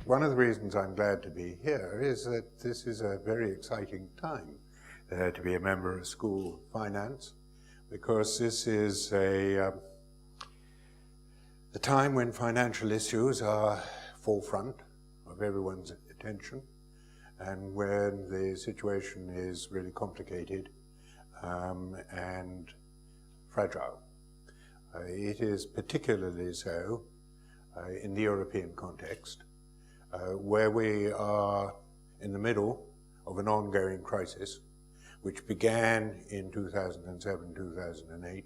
One of the reasons I'm glad to be here is that this is a very exciting time to be a member of School of Finance, because this is a time when financial issues are forefront of everyone's attention, and when the situation is really complicated and fragile. It is particularly so in the European context, where we are in the middle of an ongoing crisis, which began in 2007, 2008,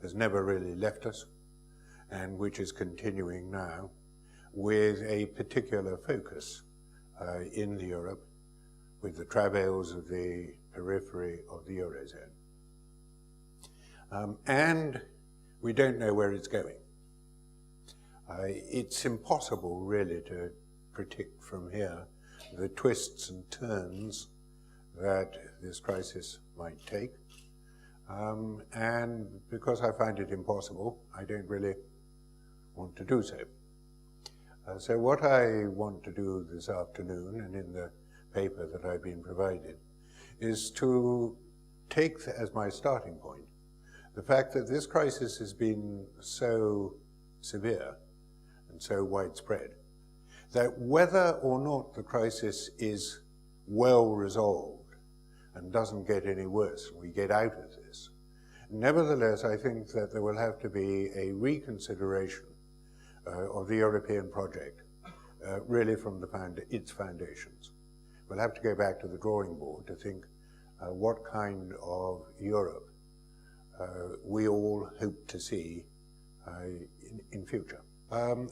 has never really left us, and which is continuing now with a particular focus in Europe, with the travails of the periphery of the Eurozone. And we don't know where it's going. It's impossible really to predict from here the twists and turns that this crisis might take. And because I find it impossible, I don't really want to do so. So what I want to do this afternoon, and in the paper that I've been provided, is to take as my starting point the fact that this crisis has been so severe and so widespread that whether or not the crisis is well resolved and doesn't get any worse, we get out of this, nevertheless I think that there will have to be a reconsideration of the European project, really from its foundations. We'll have to go back to the drawing board to think what kind of Europe we all hope to see in future.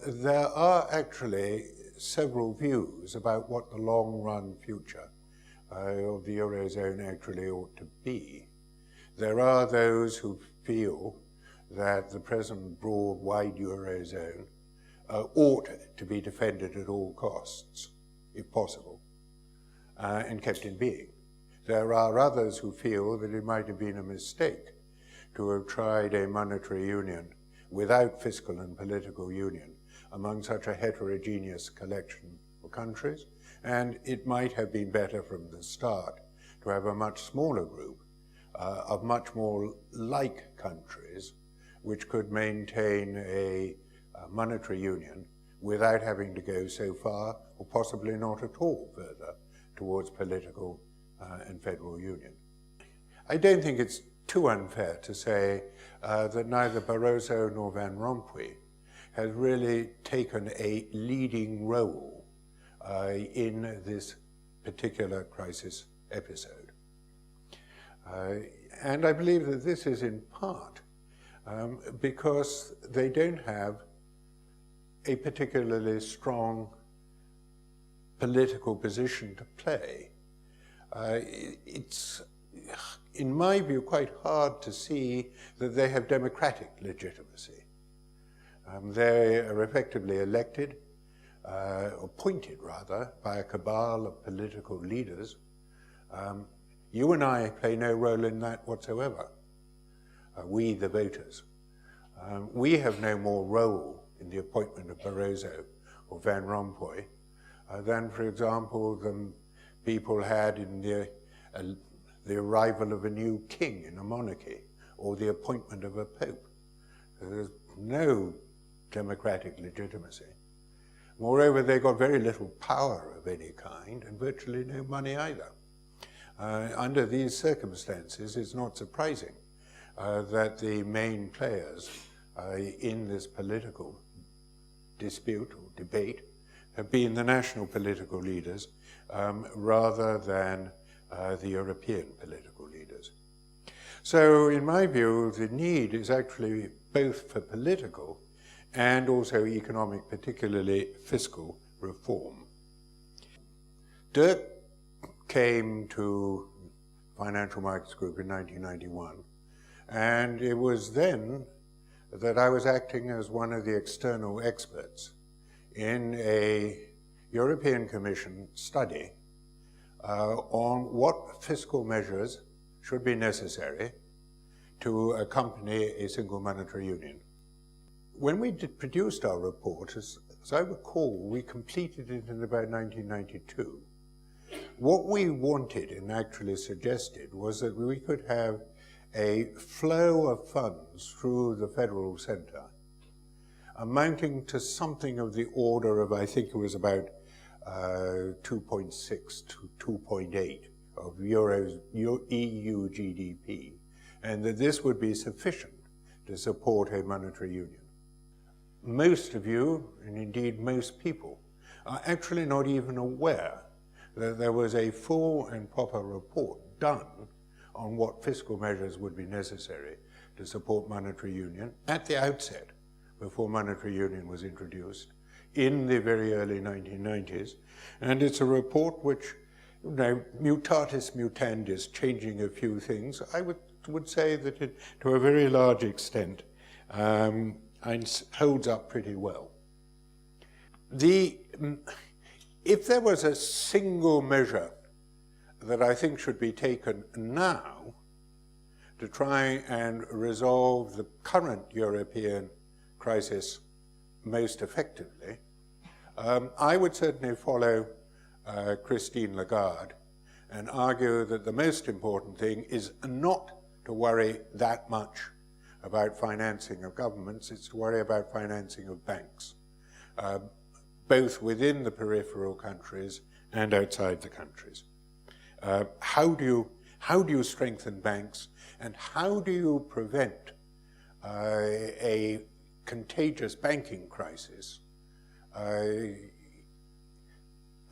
There are actually several views about what the long-run future of the Eurozone actually ought to be. There are those who feel that the present broad, wide Eurozone ought to be defended at all costs, if possible, and kept in being. There are others who feel that it might have been a mistake to have tried a monetary union without fiscal and political union among such a heterogeneous collection of countries, and it might have been better from the start to have a much smaller group of much more like countries which could maintain a monetary union without having to go so far, or possibly not at all, further towards political and federal union. I don't think it's too unfair to say that neither Barroso nor Van Rompuy has really taken a leading role in this particular crisis episode. And I believe that this is in part because they don't have a particularly strong political position to play. It's, in my view, quite hard to see that they have democratic legitimacy. They are effectively elected, appointed rather, by a cabal of political leaders. You and I play no role in that whatsoever. We, the voters. We have no more role in the appointment of Barroso or Van Rompuy than, for example, the people had in the arrival of a new king in a monarchy, or the appointment of a pope. There's no democratic legitimacy. Moreover, they got very little power of any kind, and virtually no money either. Under these circumstances, it's not surprising that the main players in this political dispute or debate have been the national political leaders rather than the European political leaders. So in my view, the need is actually both for political and also economic, particularly fiscal, reform. Dirk came to Financial Markets Group in 1991, and it was then that I was acting as one of the external experts in a European Commission study on what fiscal measures should be necessary to accompany a single monetary union. When we produced our report, as I recall, we completed it in about 1992. What we wanted and actually suggested was that we could have a flow of funds through the federal centre amounting to something of the order of, I think it was about 2.6 to 2.8 of EU GDP, and that this would be sufficient to support a monetary union. Most of you, and indeed most people, are actually not even aware that there was a full and proper report done on what fiscal measures would be necessary to support monetary union at the outset, before monetary union was introduced in the very early 1990s. And it's a report which, you know, mutatis mutandis, changing a few things, I would say that it, to a very large extent, holds up pretty well. If there was a single measure that I think should be taken now to try and resolve the current European crisis most effectively, I would certainly follow Christine Lagarde and argue that the most important thing is not to worry that much about financing of governments, it's to worry about financing of banks, both within the peripheral countries and outside the countries. How do you strengthen banks, and how do you prevent a contagious banking crisis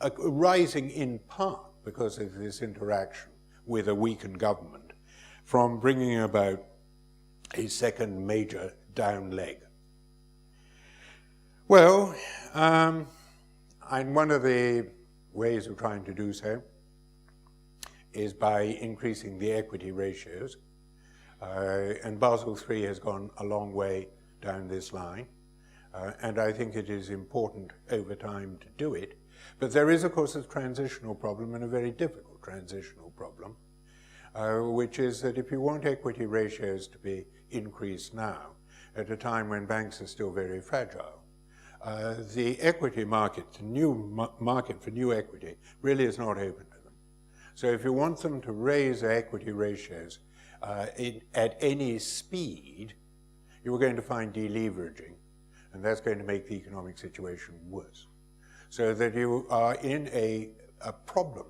arising in part because of this interaction with a weakened government from bringing about a second major down leg? Well, and one of the ways of trying to do so is by increasing the equity ratios, and Basel III has gone a long way down this line, and I think it is important over time to do it. But there is, of course, a transitional problem, and a very difficult transitional problem, which is that if you want equity ratios to be increased now, at a time when banks are still very fragile, the equity market, the new market for new equity, really is not open to them. So if you want them to raise equity ratios at any speed, you're going to find deleveraging, and that's going to make the economic situation worse. So that you are in a problem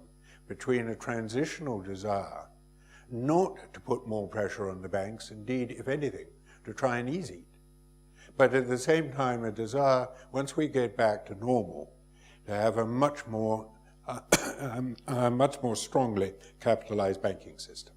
between a transitional desire not to put more pressure on the banks, indeed, if anything, to try and ease it, but at the same time a desire, once we get back to normal, to have a much more strongly capitalized banking system.